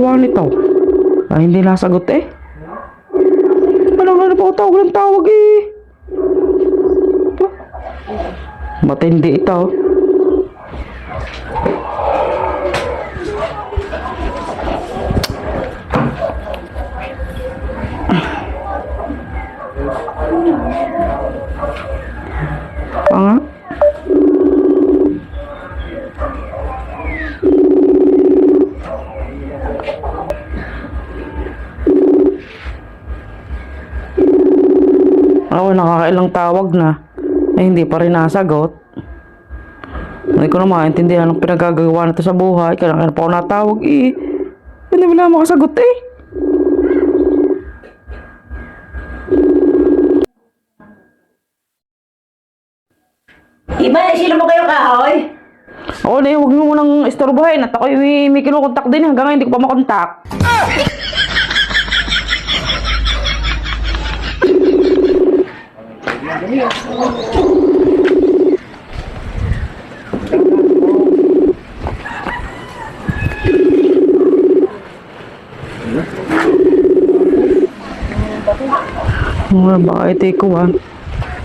gawa nito? Ay, hindi nasagot eh. Wala nga na pa tawag ng tawag eh. Matindi ito. Nga. Ako nakakailang tawag na. Eh, hindi pa rin nasagot. Hindi ko na maintindihan ang pinagagawa nito sa buhay. Kailangan pa ako natawag eh. Hindi mo lang makasagot eh. Iba, sino mo kayo kahoy? Oo na, huwag mo munang istorbohin. At ako may kinukontak din hanggang ngayon hindi ko pa makontak. Baka ito ko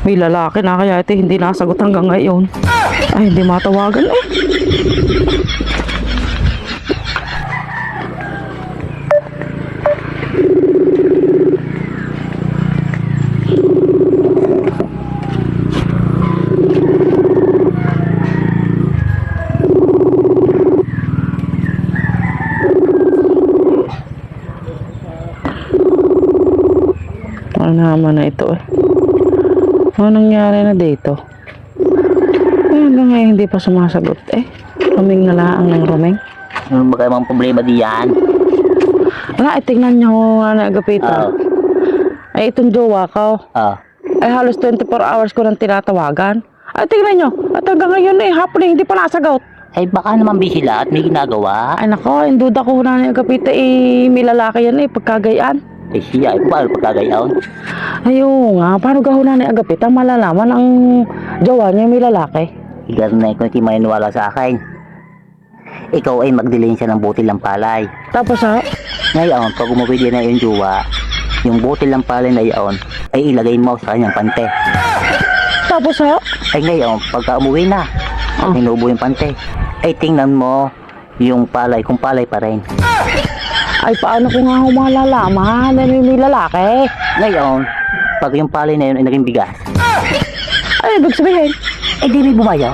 may lalaki na kaya ito hindi nasagot hanggang ngayon. Ay, hindi matawagan eh. Ano naman na ito eh. Ano nangyari na dito? Hanggang ngayon hindi pa sumasagot eh. Ruming na lang ng ruming. Ano ba kayo mga problema diyan? Nga, tingnan nyo nga na agapita. Ay, itong jowa ko. Ay, halos 24 hours ko nang tinatawagan. Ay, tingnan nyo. At hanggang ngayon eh, hapon hindi pa nasagot. Ay baka naman busy lahat, may ginagawa. Ay, nako, induda ko na ni agapita eh, may lalaki yan eh, pagkagayaan. Eh siya, paano pagkagayaon? Ayun nga, paano gahunan ni agapita malalaman ang jowa niya may lalaki? Igar na ikaw hindi maniniwala sa akin. Ikaw ay magdilayin siya ng butil ng palay. Tapos ha? Ngayon, pag umuwi din na yung jowa, yung butil ng palay na iyon ay ilagay mo sa kanyang pante. Tapos ha? Ay ngayon, pagka umuwi na, hinubo yung pante, ay tingnan mo yung palay, kung palay pa rin. Ay, paano ko nga malalaman na may lalaki? Ngayon, pag yung palay na yun ay naging bigas, Ay, ibig sabihin? eh di may bumayaw.